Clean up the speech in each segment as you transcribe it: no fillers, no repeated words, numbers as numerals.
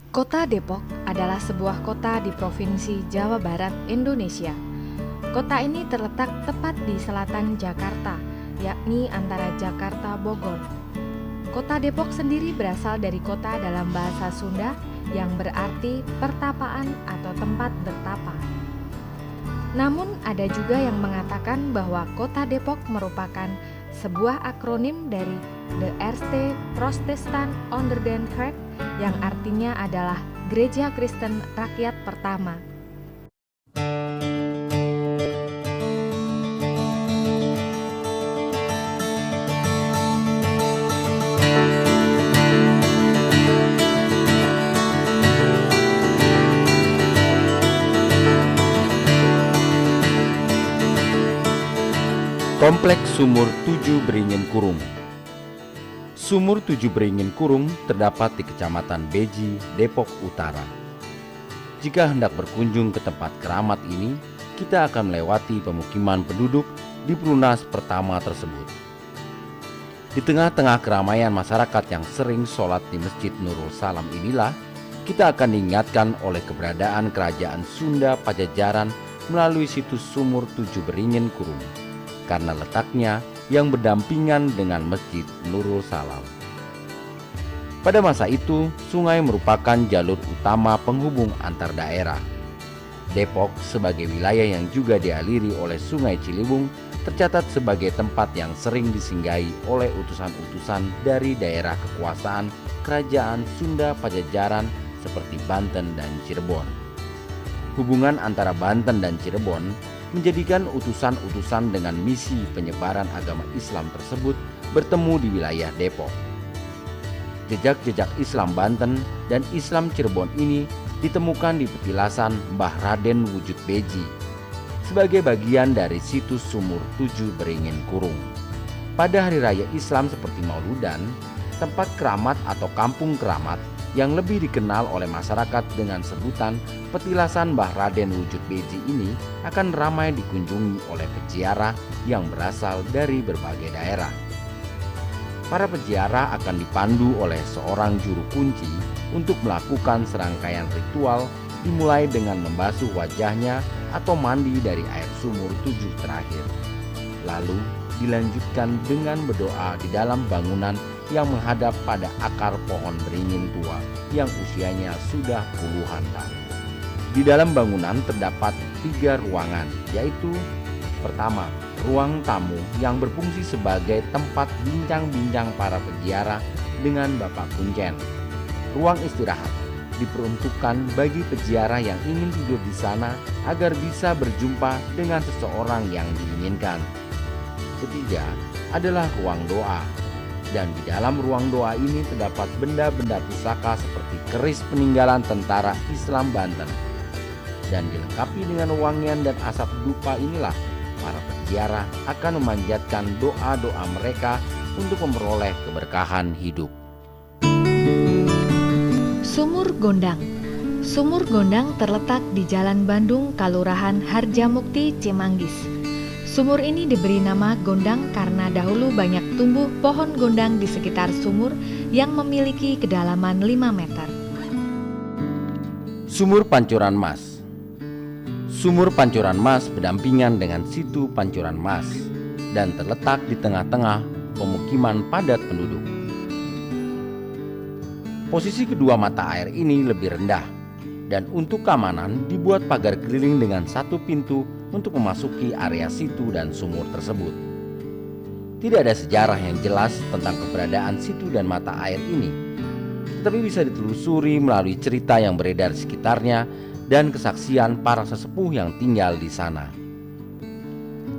Kota Depok adalah sebuah kota di Provinsi Jawa Barat, Indonesia. Kota ini terletak tepat di selatan Jakarta, yakni antara Jakarta Bogor. Kota Depok sendiri berasal dari kota dalam bahasa Sunda yang berarti pertapaan atau tempat bertapa. Namun ada juga yang mengatakan bahwa Kota Depok merupakan sebuah akronim dari De Eerste Protestant Onder den Kerk yang artinya adalah Gereja Kristen Rakyat Pertama. Kompleks Sumur Tujuh Beringin Kurung. Sumur Tujuh Beringin Kurung terdapat di Kecamatan Beji, Depok Utara. Jika hendak berkunjung ke tempat keramat ini, kita akan melewati pemukiman penduduk di perunas pertama tersebut. Di tengah-tengah keramaian masyarakat yang sering sholat di Masjid Nurul Salam inilah, kita akan diingatkan oleh keberadaan Kerajaan Sunda Pajajaran melalui situs Sumur Tujuh Beringin Kurung, karena letaknya yang berdampingan dengan Masjid Nurul Salam. Pada masa itu, sungai merupakan jalur utama penghubung antar daerah. Depok sebagai wilayah yang juga dialiri oleh Sungai Ciliwung tercatat sebagai tempat yang sering disinggahi oleh utusan-utusan dari daerah kekuasaan Kerajaan Sunda Pajajaran seperti Banten dan Cirebon. Hubungan antara Banten dan Cirebon menjadikan utusan-utusan dengan misi penyebaran agama Islam tersebut bertemu di wilayah Depok. Jejak-jejak Islam Banten dan Islam Cirebon ini ditemukan di petilasan Mbah Raden Wujud Beji sebagai bagian dari situs Sumur Tujuh Beringin Kurung. Pada hari raya Islam seperti Mauludan, tempat keramat atau kampung keramat yang lebih dikenal oleh masyarakat dengan sebutan petilasan Mbah Raden Wujud Beji ini akan ramai dikunjungi oleh peziarah yang berasal dari berbagai daerah. Para peziarah akan dipandu oleh seorang juru kunci untuk melakukan serangkaian ritual, dimulai dengan membasuh wajahnya atau mandi dari air sumur tujuh terakhir. Lalu dilanjutkan dengan berdoa di dalam bangunan yang menghadap pada akar pohon beringin tua yang usianya sudah puluhan tahun. Di dalam bangunan terdapat 3 ruangan, yaitu pertama, ruang tamu yang berfungsi sebagai tempat bincang-bincang para peziarah dengan Bapak Kuncen. Ruang istirahat diperuntukkan bagi peziarah yang ingin tidur di sana agar bisa berjumpa dengan seseorang yang diinginkan. Ketiga adalah ruang doa. Dan di dalam ruang doa ini terdapat benda-benda pusaka seperti keris peninggalan tentara Islam Banten. Dan dilengkapi dengan wangian dan asap dupa inilah para peziarah akan memanjatkan doa-doa mereka untuk memperoleh keberkahan hidup. Sumur Gondang. Sumur Gondang terletak di Jalan Bandung, Kalurahan Harjamukti, Cimanggis. Sumur ini diberi nama Gondang karena dahulu banyak tumbuh pohon gondang di sekitar sumur yang memiliki kedalaman 5 meter. Sumur Pancuran Mas. Sumur Pancuran Mas berdampingan dengan situ Pancuran Mas dan terletak di tengah-tengah pemukiman padat penduduk. Posisi kedua mata air ini lebih rendah dan untuk keamanan dibuat pagar keliling dengan 1 pintu untuk memasuki area situ dan sumur tersebut. Tidak ada sejarah yang jelas tentang keberadaan situ dan mata air ini, tetapi bisa ditelusuri melalui cerita yang beredar di sekitarnya dan kesaksian para sesepuh yang tinggal di sana.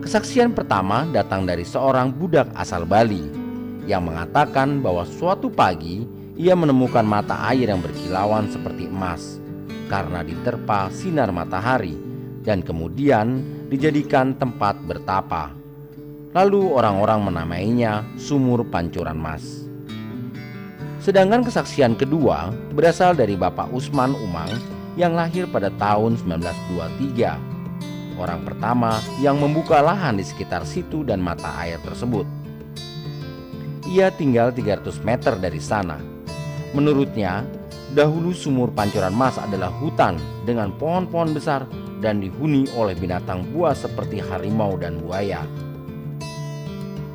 Kesaksian pertama datang dari seorang budak asal Bali yang mengatakan bahwa suatu pagi ia menemukan mata air yang berkilauan seperti emas karena diterpa sinar matahari dan kemudian dijadikan tempat bertapa. Lalu orang-orang menamainya Sumur Pancuran Mas. Sedangkan kesaksian kedua berasal dari Bapak Usman Umang yang lahir pada tahun 1923. Orang pertama yang membuka lahan di sekitar situ dan mata air tersebut. Ia tinggal 300 meter dari sana. Menurutnya, Dahulu sumur Pancoran Mas adalah hutan dengan pohon-pohon besar dan dihuni oleh binatang buas seperti harimau dan buaya.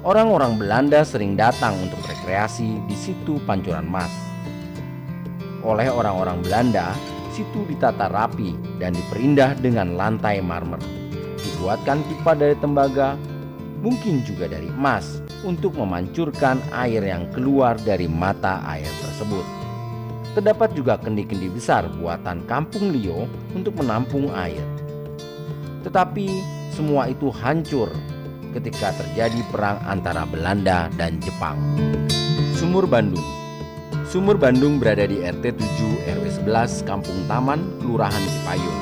Orang-orang Belanda sering datang untuk rekreasi di situ Pancoran Mas. Oleh orang-orang Belanda, situ ditata rapi dan diperindah dengan lantai marmer. Dibuatkan pipa dari tembaga, mungkin juga dari emas, untuk memancurkan air yang keluar dari mata air tersebut. Terdapat juga kendi-kendi besar buatan Kampung Lio untuk menampung air. Tetapi semua itu hancur ketika terjadi perang antara Belanda dan Jepang. Sumur Bandung. Sumur Bandung berada di RT 7 RW 11 Kampung Taman, Kelurahan Cipayung.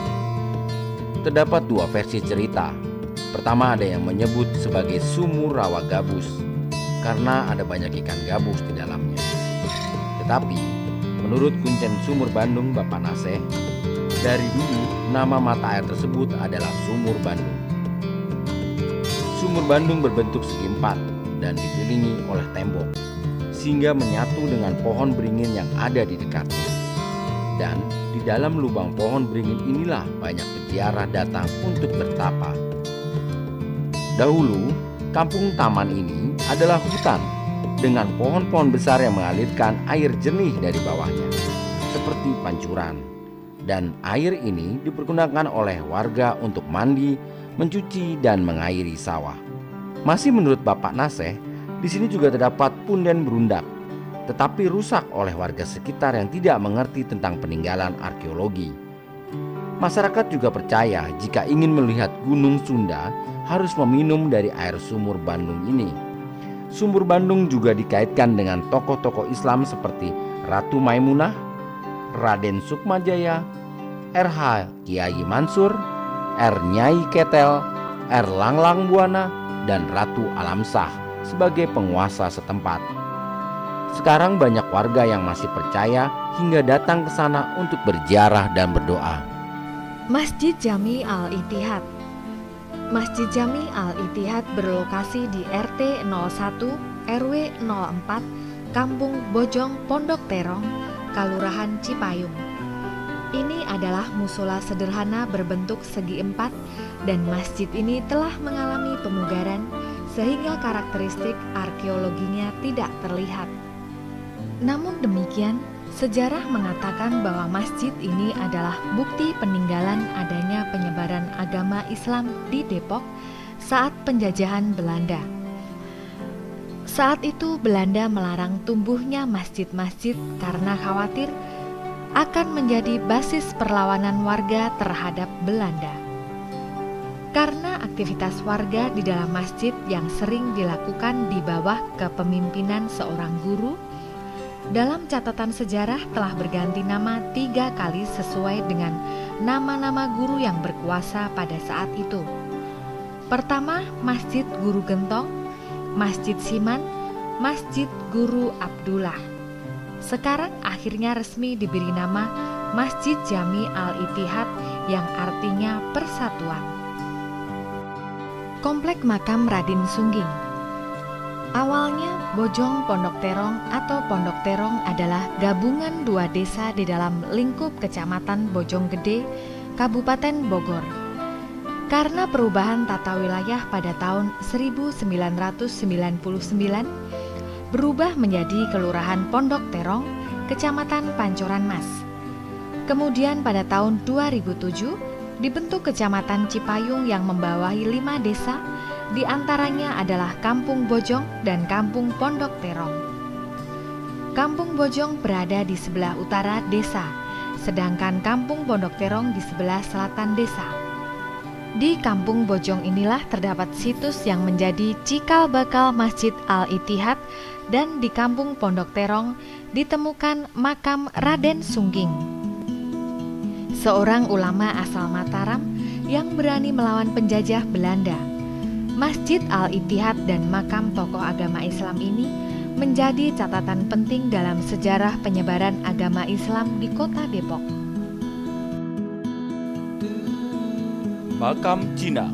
Terdapat dua versi cerita. Pertama, ada yang menyebut sebagai sumur rawa gabus karena ada banyak ikan gabus di dalamnya. Tetapi menurut Kuncen Sumur Bandung Bapak Naseh, dari dulu nama mata air tersebut adalah Sumur Bandung. Sumur Bandung berbentuk segi empat dan dikelilingi oleh tembok, sehingga menyatu dengan pohon beringin yang ada di dekatnya. Dan di dalam lubang pohon beringin inilah banyak peziarah datang untuk bertapa. Dahulu, kampung taman ini adalah hutan dengan pohon-pohon besar yang mengalirkan air jernih dari bawahnya, seperti pancuran. Dan air ini dipergunakan oleh warga untuk mandi, mencuci, dan mengairi sawah. Masih menurut Bapak Naseh, di sini juga terdapat punden berundak, tetapi rusak oleh warga sekitar yang tidak mengerti tentang peninggalan arkeologi. Masyarakat juga percaya jika ingin melihat Gunung Sunda harus meminum dari air sumur Bandung ini. Sumur Bandung juga dikaitkan dengan tokoh-tokoh Islam seperti Ratu Maimunah, Raden Sukmajaya, R.H. Kiai Mansur, R. Nyai Ketel, R. Langlang Buana, dan Ratu Alamsah sebagai penguasa setempat. Sekarang banyak warga yang masih percaya hingga datang ke sana untuk berziarah dan berdoa. Masjid Jami Al-Ittihad. Masjid Jami Al-Ittihad berlokasi di RT 01 RW 04 Kampung Bojong, Pondok Terong, Kelurahan Cipayung. Ini adalah musola sederhana berbentuk segi empat dan masjid ini telah mengalami pemugaran sehingga karakteristik arkeologinya tidak terlihat. Namun demikian, sejarah mengatakan bahwa masjid ini adalah bukti peninggalan adanya penyebaran agama Islam di Depok saat penjajahan Belanda. Saat itu Belanda melarang tumbuhnya masjid-masjid karena khawatir akan menjadi basis perlawanan warga terhadap Belanda. Karena aktivitas warga di dalam masjid yang sering dilakukan di bawah kepemimpinan seorang guru, dalam catatan sejarah telah berganti nama 3 kali sesuai dengan nama-nama guru yang berkuasa pada saat itu. Pertama, Masjid Guru Gentong, Masjid Siman, Masjid Guru Abdullah. Sekarang akhirnya resmi diberi nama Masjid Jami Al-Ittihad yang artinya persatuan. Komplek Makam Raden Sungging. Awalnya Bojong Pondok Terong atau Pondok Terong adalah gabungan 2 desa di dalam lingkup Kecamatan Bojonggede, Kabupaten Bogor. Karena perubahan tata wilayah pada tahun 1999, berubah menjadi Kelurahan Pondok Terong, Kecamatan Pancoran Mas. Kemudian pada tahun 2007 dibentuk Kecamatan Cipayung yang membawahi 5 desa, di antaranya adalah Kampung Bojong dan Kampung Pondok Terong. Kampung Bojong berada di sebelah utara desa, sedangkan Kampung Pondok Terong di sebelah selatan desa. Di Kampung Bojong inilah terdapat situs yang menjadi cikal bakal Masjid Al-Ittihad, dan di Kampung Pondok Terong ditemukan makam Raden Sungging, seorang ulama asal Mataram yang berani melawan penjajah Belanda. Masjid Al-Ittihad dan makam tokoh agama Islam ini menjadi catatan penting dalam sejarah penyebaran agama Islam di kota Depok. Makam Cina.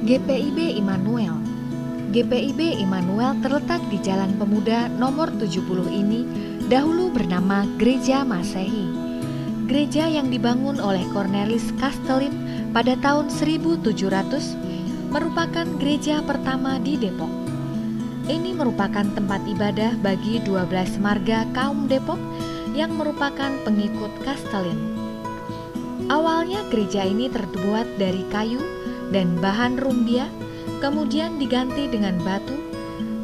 GPIB Immanuel. GPIB Immanuel terletak di Jalan Pemuda nomor 70 ini dahulu bernama Gereja Masehi. Gereja yang dibangun oleh Cornelis Castelin pada tahun 1700 merupakan gereja pertama di Depok. Ini merupakan tempat ibadah bagi 12 marga kaum Depok yang merupakan pengikut Castelin. Awalnya gereja ini terbuat dari kayu dan bahan rumbia, kemudian diganti dengan batu,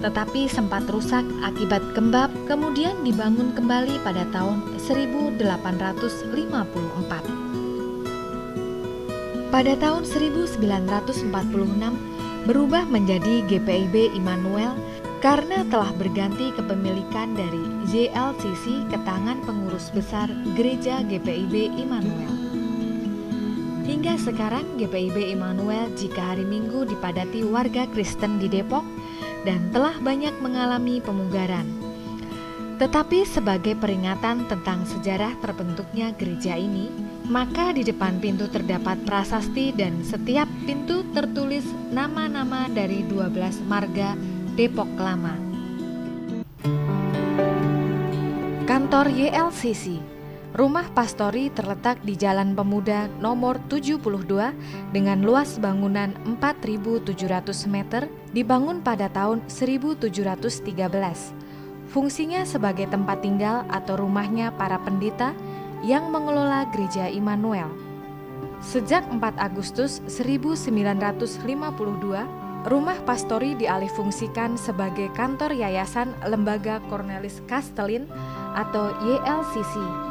tetapi sempat rusak akibat gembab, kemudian dibangun kembali pada tahun 1854. Pada tahun 1946 berubah menjadi GPIB Immanuel karena telah berganti kepemilikan dari JLCC ke tangan pengurus besar Gereja GPIB Immanuel. Hingga sekarang GPIB Immanuel jika hari Minggu dipadati warga Kristen di Depok dan telah banyak mengalami pemugaran. Tetapi sebagai peringatan tentang sejarah terbentuknya gereja ini, maka di depan pintu terdapat prasasti dan setiap pintu tertulis nama-nama dari 12 marga Depok Lama. Kantor YLCC. Rumah pastori terletak di Jalan Pemuda nomor 72 dengan luas bangunan 4.700 meter, dibangun pada tahun 1713. Fungsinya sebagai tempat tinggal atau rumahnya para pendeta yang mengelola Gereja Immanuel. Sejak 4 Agustus 1952, rumah pastori dialihfungsikan sebagai kantor Yayasan Lembaga Cornelis Castelin atau YLCC.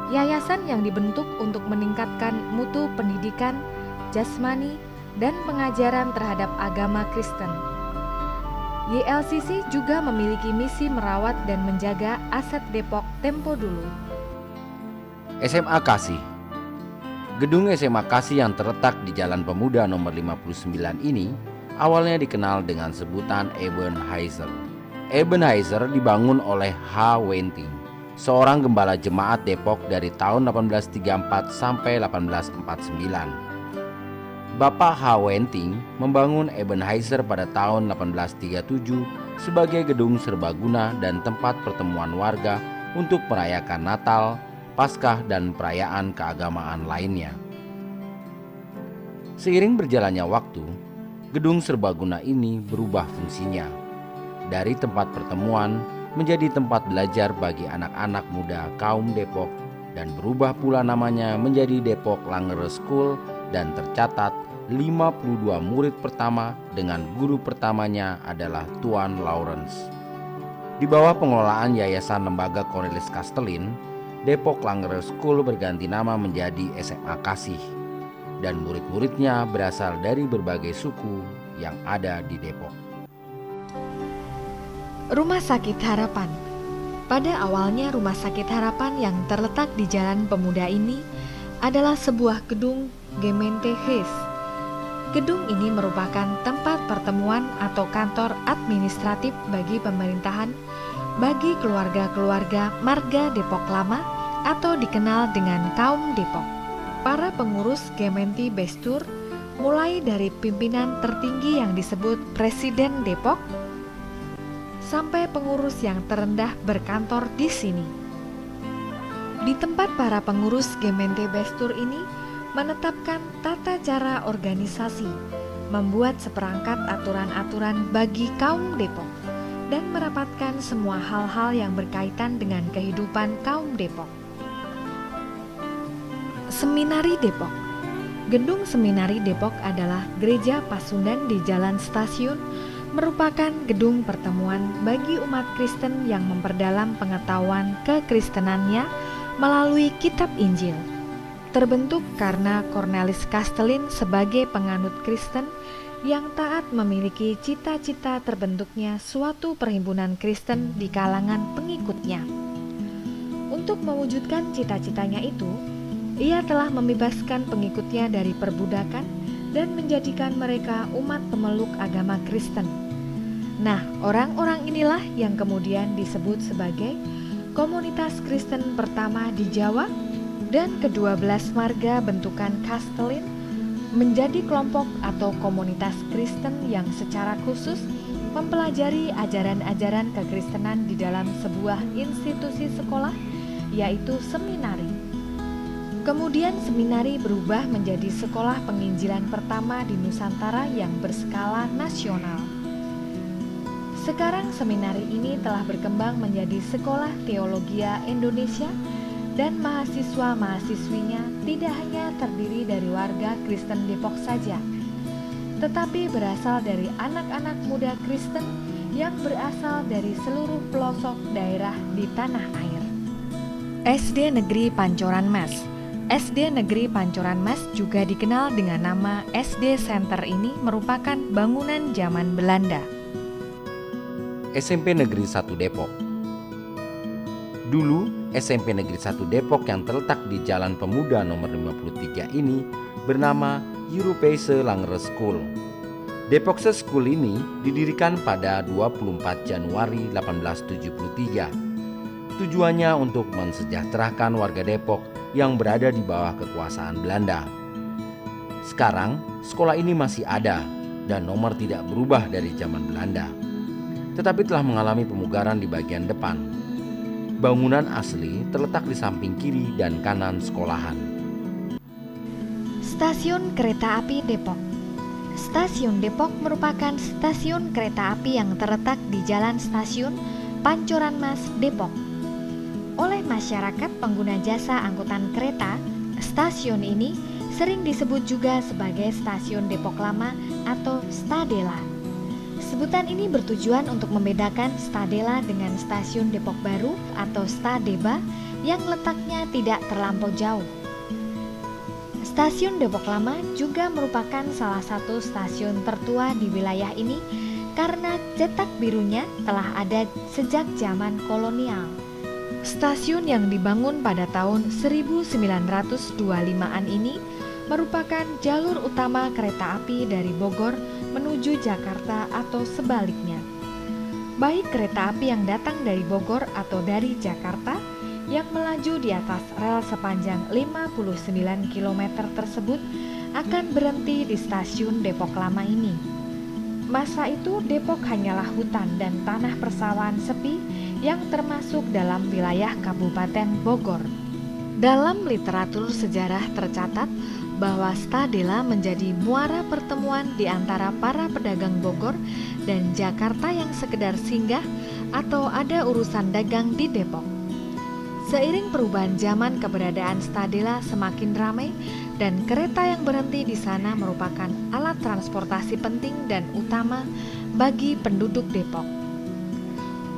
Yayasan yang dibentuk untuk meningkatkan mutu pendidikan, jasmani, dan pengajaran terhadap agama Kristen. YLCC juga memiliki misi merawat dan menjaga aset Depok tempo dulu. SMA Kasih. Gedung SMA Kasih yang terletak di Jalan Pemuda nomor 59 ini awalnya dikenal dengan sebutan Ebenezer. Ebenezer dibangun oleh H. Wenting, seorang gembala jemaat Depok dari tahun 1834 sampai 1849. Bapak H. Wenting membangun Ebenezer pada tahun 1837 sebagai gedung serbaguna dan tempat pertemuan warga untuk merayakan Natal, Paskah, dan perayaan keagamaan lainnya. Seiring berjalannya waktu, gedung serbaguna ini berubah fungsinya dari tempat pertemuan menjadi tempat belajar bagi anak-anak muda kaum Depok dan berubah pula namanya menjadi Depok Langere School dan tercatat 52 murid pertama dengan guru pertamanya adalah Tuan Lawrence. Di bawah pengelolaan Yayasan Lembaga Cornelis Castelin, Depok Langere School berganti nama menjadi SMA Kasih dan murid-muridnya berasal dari berbagai suku yang ada di Depok. Rumah Sakit Harapan. Pada awalnya Rumah Sakit Harapan yang terletak di Jalan Pemuda ini adalah sebuah gedung Gemeente Geest. Gedung ini merupakan tempat pertemuan atau kantor administratif bagi pemerintahan bagi keluarga-keluarga marga Depok Lama atau dikenal dengan kaum Depok. Para pengurus Gemeente Bestur mulai dari pimpinan tertinggi yang disebut Presiden Depok sampai pengurus yang terendah berkantor di sini. Di tempat para pengurus Gemeente Bestur ini menetapkan tata cara organisasi, membuat seperangkat aturan-aturan bagi kaum Depok, dan merapatkan semua hal-hal yang berkaitan dengan kehidupan kaum Depok. Seminari Depok. Gedung Seminari Depok adalah gereja Pasundan di Jalan Stasiun, merupakan gedung pertemuan bagi umat Kristen yang memperdalam pengetahuan kekristenannya melalui kitab Injil. Terbentuk karena Cornelis Castelin sebagai penganut Kristen yang taat memiliki cita-cita terbentuknya suatu perhimpunan Kristen di kalangan pengikutnya. Untuk mewujudkan cita-citanya itu, ia telah membebaskan pengikutnya dari perbudakan dan menjadikan mereka umat pemeluk agama Kristen. Nah, orang-orang inilah yang kemudian disebut sebagai komunitas Kristen pertama di Jawa dan ke-12 marga bentukan Castelin menjadi kelompok atau komunitas Kristen yang secara khusus mempelajari ajaran-ajaran kekristenan di dalam sebuah institusi sekolah, yaitu seminari. Kemudian seminari berubah menjadi sekolah penginjilan pertama di Nusantara yang berskala nasional. Sekarang seminari ini telah berkembang menjadi Sekolah Teologia Indonesia dan mahasiswa-mahasiswinya tidak hanya terdiri dari warga Kristen Depok saja, tetapi berasal dari anak-anak muda Kristen yang berasal dari seluruh pelosok daerah di tanah air. SD Negeri Pancoran Mas. SD Negeri Pancoran Mas juga dikenal dengan nama SD Center ini merupakan bangunan zaman Belanda. SMP Negeri 1 Depok. Dulu, SMP Negeri 1 Depok yang terletak di Jalan Pemuda nomor 53 ini bernama Europäische Langere School. Depokse School ini didirikan pada 24 Januari 1873. Tujuannya untuk mensejahterakan warga Depok yang berada di bawah kekuasaan Belanda. Sekarang, sekolah ini masih ada dan nomor tidak berubah dari zaman Belanda, tetapi telah mengalami pemugaran di bagian depan. Bangunan asli terletak di samping kiri dan kanan sekolahan. Stasiun Kereta Api Depok. Stasiun Depok merupakan stasiun kereta api yang terletak di Jalan Stasiun Pancoran Mas, Depok. Oleh masyarakat pengguna jasa angkutan kereta, stasiun ini sering disebut juga sebagai Stasiun Depok Lama atau Stadela. Sebutan ini bertujuan untuk membedakan Stadela dengan Stasiun Depok Baru atau Stadeba yang letaknya tidak terlampau jauh. Stasiun Depok Lama juga merupakan salah satu stasiun tertua di wilayah ini karena cetak birunya telah ada sejak zaman kolonial. Stasiun yang dibangun pada tahun 1925-an ini merupakan jalur utama kereta api dari Bogor menuju Jakarta atau sebaliknya. Baik kereta api yang datang dari Bogor atau dari Jakarta yang melaju di atas rel sepanjang 59 km tersebut akan berhenti di stasiun Depok Lama ini. Masa itu Depok hanyalah hutan dan tanah persawahan sepi yang termasuk dalam wilayah Kabupaten Bogor. Dalam literatur sejarah tercatat bahwa Stadela menjadi muara pertemuan di antara para pedagang Bogor dan Jakarta yang sekedar singgah atau ada urusan dagang di Depok. Seiring perubahan zaman, keberadaan Stadela semakin ramai dan kereta yang berhenti di sana merupakan alat transportasi penting dan utama bagi penduduk Depok.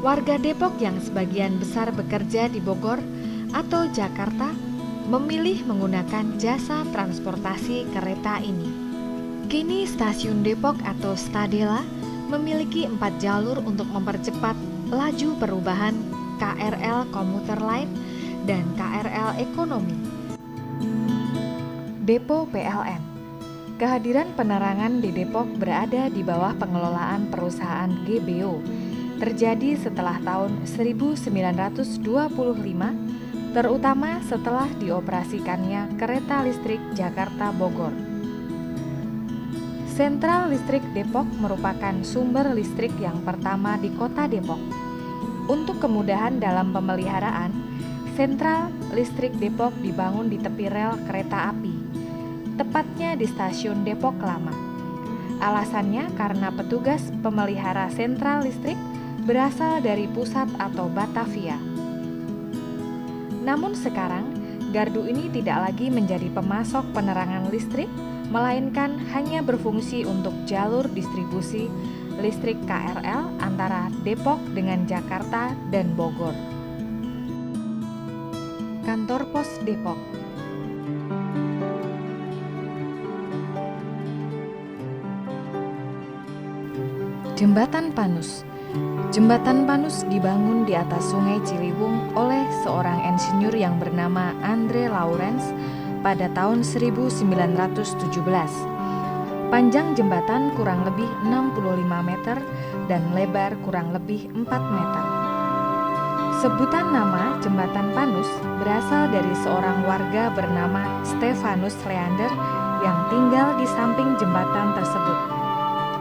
Warga Depok yang sebagian besar bekerja di Bogor atau Jakarta memilih menggunakan jasa transportasi kereta ini. Kini stasiun Depok atau Stadela memiliki 4 jalur untuk mempercepat laju perubahan KRL komuter lain dan KRL ekonomi. Depo PLN. Kehadiran penerangan di Depok berada di bawah pengelolaan perusahaan GBO. Terjadi setelah tahun 1925, terutama setelah dioperasikannya kereta listrik Jakarta Bogor. Sentral Listrik Depok merupakan sumber listrik yang pertama di kota Depok. Untuk kemudahan dalam pemeliharaan, Sentral Listrik Depok dibangun di tepi rel kereta api, tepatnya di stasiun Depok Lama. Alasannya karena petugas pemelihara sentral listrik berasal dari pusat atau Batavia. Namun sekarang, gardu ini tidak lagi menjadi pemasok penerangan listrik, melainkan hanya berfungsi untuk jalur distribusi listrik KRL antara Depok dengan Jakarta dan Bogor. Kantor Pos Depok. Jembatan Panus. Jembatan Panus dibangun di atas Sungai Ciliwung oleh seorang insinyur yang bernama Andre Lawrence pada tahun 1917. Panjang jembatan kurang lebih 65 meter dan lebar kurang lebih 4 meter. Sebutan nama Jembatan Panus berasal dari seorang warga bernama Stefanus Leander yang tinggal di samping jembatan tersebut.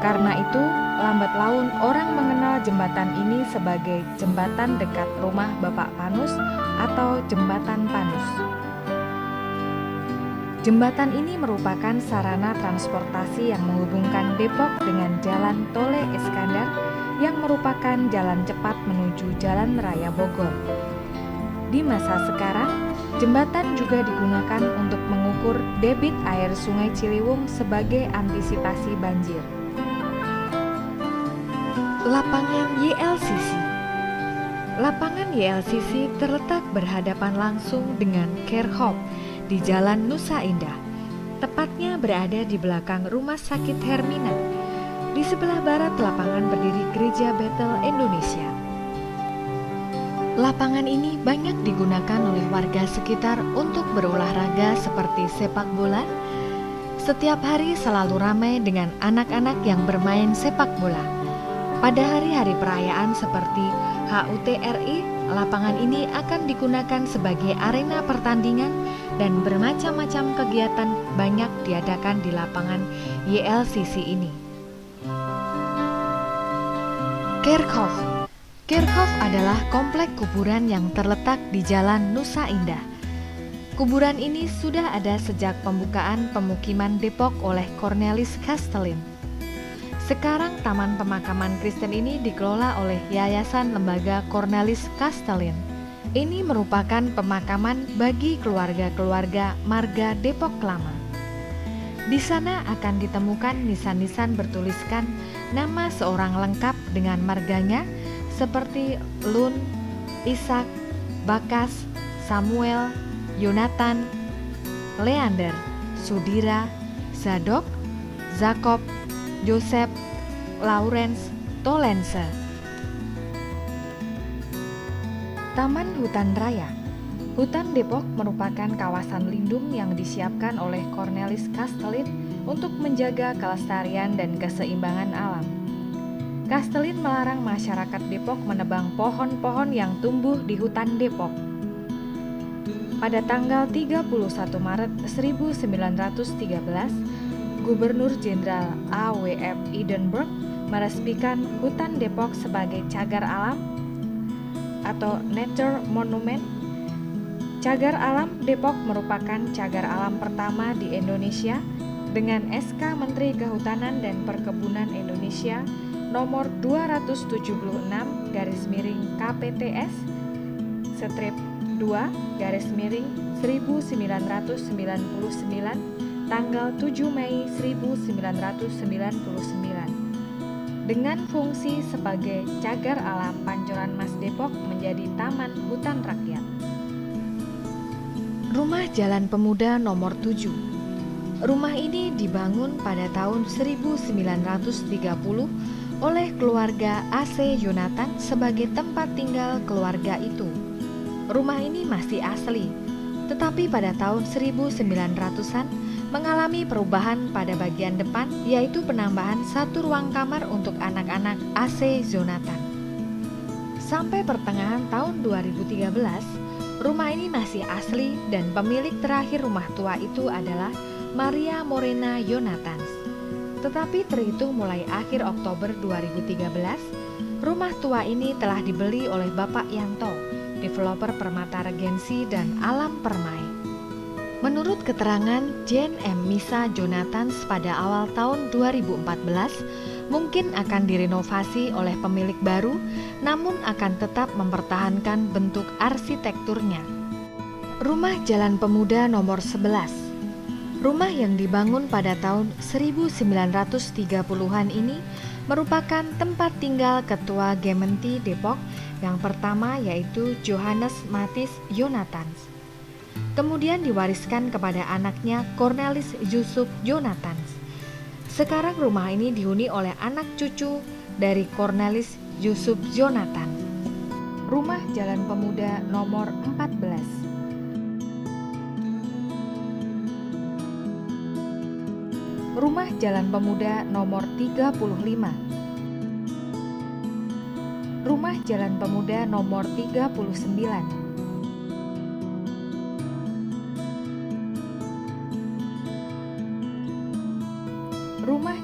Karena itu, lambat laun orang mengenal jembatan ini sebagai jembatan dekat rumah Bapak Panus atau Jembatan Panus. Jembatan ini merupakan sarana transportasi yang menghubungkan Depok dengan Jalan Tole Iskandar yang merupakan jalan cepat menuju Jalan Raya Bogor. Di masa sekarang, jembatan juga digunakan untuk mengukur debit air Sungai Ciliwung sebagai antisipasi banjir. Lapangan YLCC. Lapangan YLCC terletak berhadapan langsung dengan Kerkhoff di Jalan Nusa Indah. Tepatnya berada di belakang Rumah Sakit Hermina. Di sebelah barat lapangan berdiri Gereja Bethel Indonesia. Lapangan ini banyak digunakan oleh warga sekitar untuk berolahraga seperti sepak bola. Setiap hari selalu ramai dengan anak-anak yang bermain sepak bola. Pada hari-hari perayaan seperti HUT RI, lapangan ini akan digunakan sebagai arena pertandingan dan bermacam-macam kegiatan banyak diadakan di lapangan YLCC ini. Kerkhoff. Kerkhoff adalah komplek kuburan yang terletak di Jalan Nusa Indah. Kuburan ini sudah ada sejak pembukaan pemukiman Depok oleh Cornelis Kastelin. Sekarang Taman Pemakaman Kristen ini dikelola oleh Yayasan Lembaga Cornelis Kastelin. Ini merupakan pemakaman bagi keluarga-keluarga marga Depok Lama. Di sana akan ditemukan nisan-nisan bertuliskan nama seorang lengkap dengan marganya seperti Lun, Ishak, Bakas, Samuel, Yonatan, Leander, Sudira, Zadok, Zakob, Joseph, Lawrence, Tolense. Taman Hutan Raya. Hutan Depok merupakan kawasan lindung yang disiapkan oleh Cornelis Kastelin untuk menjaga kelestarian dan keseimbangan alam. Kastelin melarang masyarakat Depok menebang pohon-pohon yang tumbuh di hutan Depok. Pada tanggal 31 Maret 1913, Gubernur Jenderal A.W.F. Edinburgh meresmikan hutan Depok sebagai cagar alam atau Nature Monument. Cagar alam Depok merupakan cagar alam pertama di Indonesia dengan SK Menteri Kehutanan dan Perkebunan Indonesia nomor 276/KPTS strip 2/1999 tanggal 7 Mei 1999 dengan fungsi sebagai cagar alam Pancoran Mas Depok menjadi Taman Hutan Rakyat. Rumah Jalan Pemuda nomor 7. Rumah ini dibangun pada tahun 1930 oleh keluarga A.C. Yonatan sebagai tempat tinggal keluarga itu. Rumah ini masih asli, tetapi pada tahun 1900-an mengalami perubahan pada bagian depan, yaitu penambahan satu ruang kamar untuk anak-anak A.C. Yonatan. Sampai pertengahan tahun 2013, rumah ini masih asli dan pemilik terakhir rumah tua itu adalah Maria Morena Yonatan. Tetapi terhitung mulai akhir Oktober 2013, rumah tua ini telah dibeli oleh Bapak Yanto, developer Permata Regensi dan Alam Permai. Menurut keterangan Jane M. Misa Jonathan pada awal tahun 2014, mungkin akan direnovasi oleh pemilik baru, namun akan tetap mempertahankan bentuk arsitekturnya. Rumah Jalan Pemuda nomor 11. Rumah yang dibangun pada tahun 1930-an ini merupakan tempat tinggal Ketua Gementi Depok yang pertama, yaitu Johannes Matis Yonatan. Kemudian diwariskan kepada anaknya Cornelis Yusuf Yonatan. Sekarang rumah ini dihuni oleh anak cucu dari Cornelis Yusuf Yonatan. Rumah Jalan Pemuda nomor 14. Rumah Jalan Pemuda nomor 35. Rumah Jalan Pemuda nomor 39.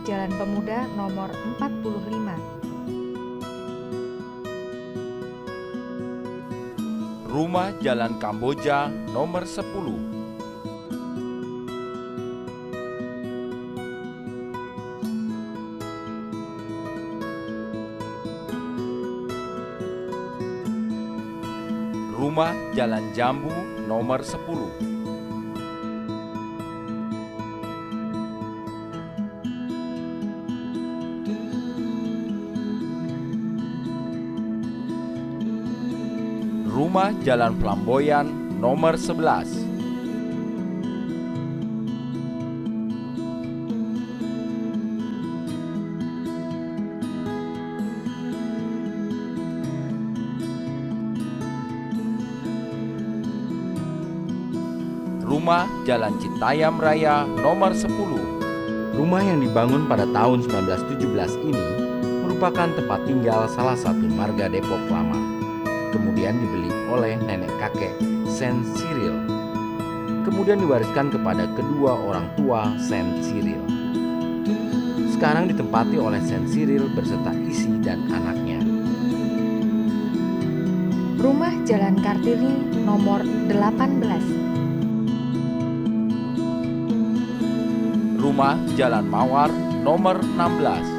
Jalan Pemuda nomor 45. Rumah Jalan Kamboja nomor 10. Rumah Jalan Jambu nomor 10. Rumah Jalan Flamboyan nomor 11. Rumah Jalan Citayam Raya nomor 10. Rumah yang dibangun pada tahun 1917 ini merupakan tempat tinggal salah satu marga Depok lama. Kemudian dibeli oleh nenek kakek Saint Cyril. Kemudian diwariskan kepada kedua orang tua Saint Cyril. Sekarang ditempati oleh Saint Cyril berserta istri dan anaknya. Rumah Jalan Kartini nomor 18. Rumah Jalan Mawar nomor 16.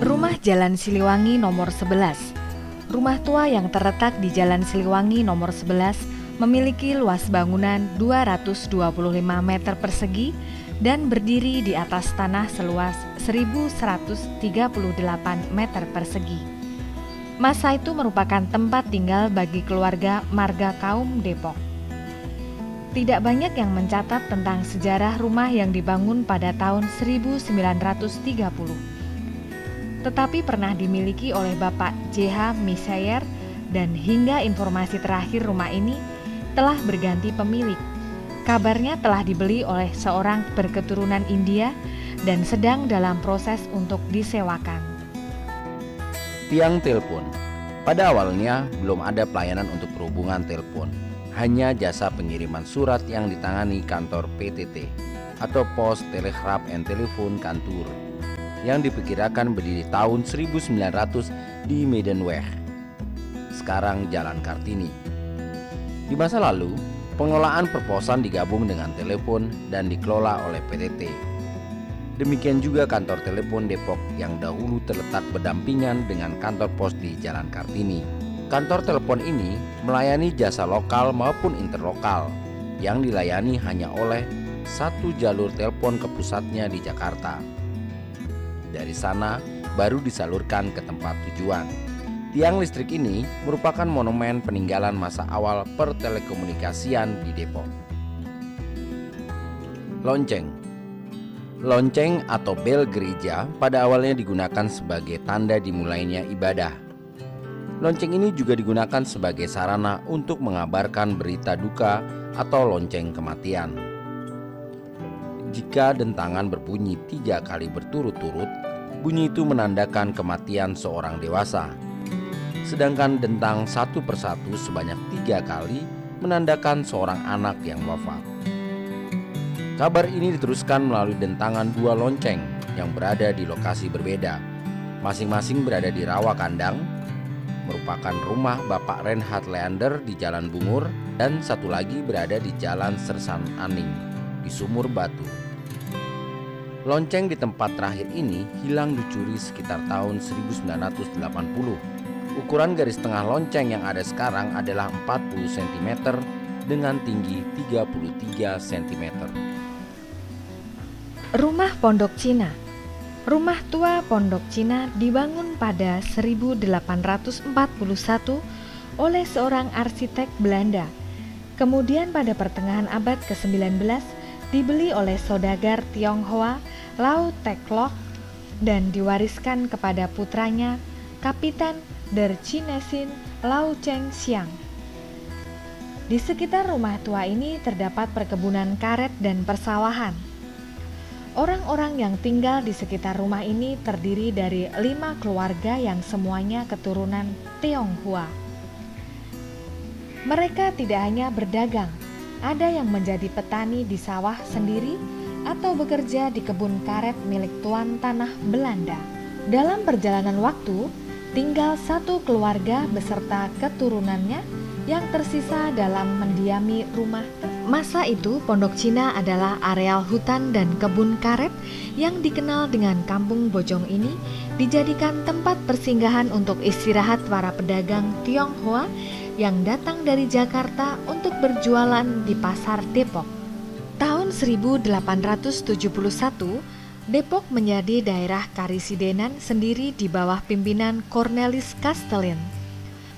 Rumah Jalan Siliwangi nomor 11. Rumah tua yang terletak di Jalan Siliwangi nomor 11 memiliki luas bangunan 225 meter persegi dan berdiri di atas tanah seluas 1138 meter persegi. Masa itu merupakan tempat tinggal bagi keluarga marga kaum Depok. Tidak banyak yang mencatat tentang sejarah rumah yang dibangun pada tahun 1930. Tetapi pernah dimiliki oleh Bapak J.H. Misayer dan hingga informasi terakhir rumah ini telah berganti pemilik. Kabarnya telah dibeli oleh seorang berketurunan India dan sedang dalam proses untuk disewakan. Tiang telepon. Pada awalnya belum ada pelayanan untuk perhubungan telepon, hanya jasa pengiriman surat yang ditangani kantor PTT atau Pos Telegraf and Telepon Kantor, yang diperkirakan berdiri tahun 1900 di Medanweg, sekarang Jalan Kartini. Di masa lalu, pengelolaan perposan digabung dengan telepon dan dikelola oleh PTT. Demikian juga kantor telepon Depok yang dahulu terletak berdampingan dengan kantor pos di Jalan Kartini. Kantor telepon ini melayani jasa lokal maupun interlokal yang dilayani hanya oleh satu jalur telepon ke pusatnya di Jakarta. Dari sana baru disalurkan ke tempat tujuan. Tiang listrik ini merupakan monumen peninggalan masa awal pertelekomunikasian di Depok. Lonceng. Lonceng atau bel gereja pada awalnya digunakan sebagai tanda dimulainya ibadah. Lonceng ini juga digunakan sebagai sarana untuk mengabarkan berita duka atau lonceng kematian. Jika dentangan berbunyi 3 kali berturut-turut, bunyi itu menandakan kematian seorang dewasa. Sedangkan dentang satu persatu sebanyak 3 kali menandakan seorang anak yang wafat. Kabar ini diteruskan melalui dentangan 2 lonceng yang berada di lokasi berbeda. Masing-masing berada di Rawa Kandang, merupakan rumah Bapak Reinhard Leander di Jalan Bungur, dan satu lagi berada di Jalan Sersan Aning di Sumur Batu. Lonceng di tempat terakhir ini hilang dicuri sekitar tahun 1980. Ukuran garis tengah lonceng yang ada sekarang adalah 40 cm dengan tinggi 33 cm. Rumah Pondok Cina. Rumah tua Pondok Cina dibangun pada 1841 oleh seorang arsitek Belanda. Kemudian pada pertengahan abad ke-19 dibeli oleh saudagar Tionghoa Lau Tek Lok dan diwariskan kepada putranya Kapitan Der Chinesin Lau Cheng Xiang. Di sekitar rumah tua ini terdapat perkebunan karet dan persawahan. Orang-orang yang tinggal di sekitar rumah ini terdiri dari 5 keluarga yang semuanya keturunan Tionghoa. Mereka tidak hanya berdagang, ada yang menjadi petani di sawah sendiri atau bekerja di kebun karet milik tuan tanah Belanda. Dalam perjalanan waktu, tinggal 1 keluarga beserta keturunannya yang tersisa dalam mendiami rumah. Masa itu, Pondok Cina adalah areal hutan dan kebun karet yang dikenal dengan Kampung Bojong ini dijadikan tempat persinggahan untuk istirahat para pedagang Tionghoa yang datang dari Jakarta untuk berjualan di Pasar Depok. Tahun 1871, Depok menjadi daerah karisidenan sendiri di bawah pimpinan Cornelis Castelin.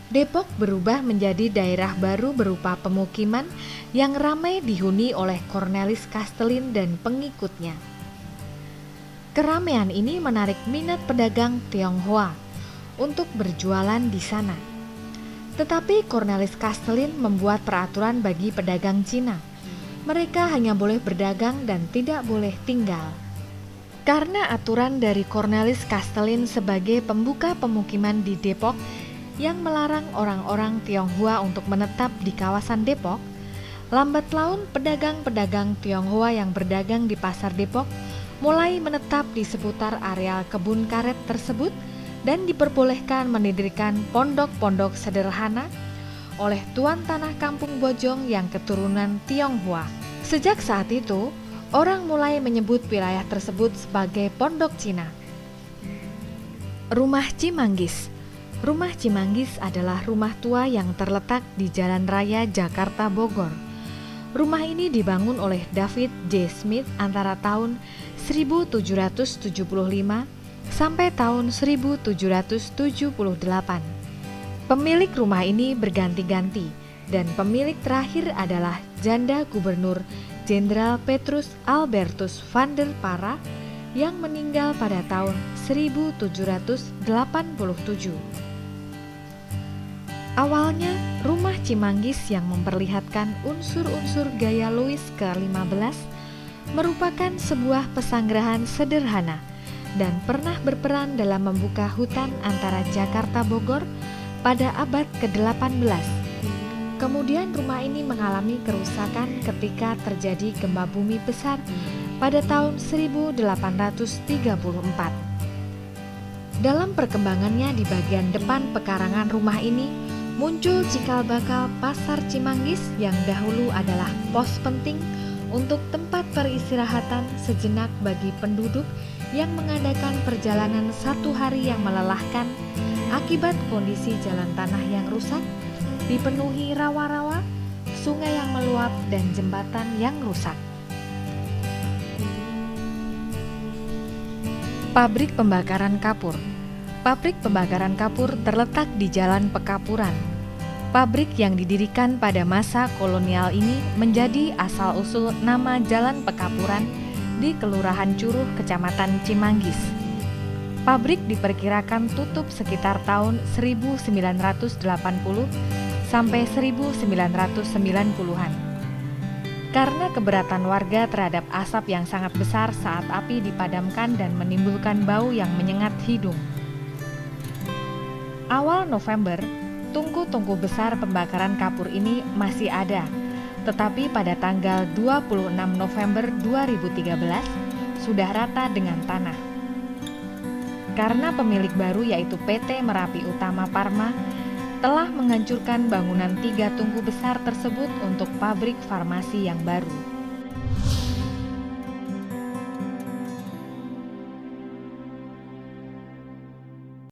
Depok berubah menjadi daerah baru berupa pemukiman yang ramai dihuni oleh Cornelis Castelin dan pengikutnya. Keramaian ini menarik minat pedagang Tionghoa untuk berjualan di sana. Tetapi Cornelis Castelin membuat peraturan bagi pedagang Cina. Mereka hanya boleh berdagang dan tidak boleh tinggal. Karena aturan dari Cornelis Castelin sebagai pembuka pemukiman di Depok yang melarang orang-orang Tionghoa untuk menetap di kawasan Depok, lambat laun pedagang-pedagang Tionghoa yang berdagang di Pasar Depok mulai menetap di seputar areal kebun karet tersebut dan diperbolehkan mendirikan pondok-pondok sederhana oleh tuan tanah Kampung Bojong yang keturunan Tionghoa. Sejak saat itu, orang mulai menyebut wilayah tersebut sebagai Pondok Cina. Rumah Cimanggis. Rumah Cimanggis adalah rumah tua yang terletak di Jalan Raya Jakarta Bogor. Rumah ini dibangun oleh David J. Smith antara tahun 1775 sampai tahun 1778. Pemilik rumah ini berganti-ganti dan pemilik terakhir adalah janda Gubernur Jenderal Petrus Albertus van der Para yang meninggal pada tahun 1787. Awalnya, rumah Cimanggis yang memperlihatkan unsur-unsur gaya Louis ke-15 merupakan sebuah pesanggerahan sederhana dan pernah berperan dalam membuka hutan antara Jakarta Bogor pada abad ke-18. Kemudian rumah ini mengalami kerusakan ketika terjadi gempa bumi besar pada tahun 1834. Dalam perkembangannya di bagian depan pekarangan rumah ini, muncul cikal bakal Pasar Cimanggis yang dahulu adalah pos penting untuk tempat peristirahatan sejenak bagi penduduk yang mengadakan perjalanan 1 hari yang melelahkan akibat kondisi jalan tanah yang rusak, dipenuhi rawa-rawa, sungai yang meluap, dan jembatan yang rusak. Pabrik pembakaran kapur. Pabrik pembakaran kapur terletak di Jalan Pekapuran. Pabrik yang didirikan pada masa kolonial ini menjadi asal-usul nama Jalan Pekapuran di Kelurahan Curuh, Kecamatan Cimanggis. Pabrik diperkirakan tutup sekitar tahun 1980 sampai 1990-an. Karena keberatan warga terhadap asap yang sangat besar saat api dipadamkan dan menimbulkan bau yang menyengat hidung. Awal November, tungku-tungku besar pembakaran kapur ini masih ada, tetapi pada tanggal 26 November 2013 sudah rata dengan tanah. Karena pemilik baru yaitu PT Merapi Utama Parma telah menghancurkan bangunan 3 tungku besar tersebut untuk pabrik farmasi yang baru.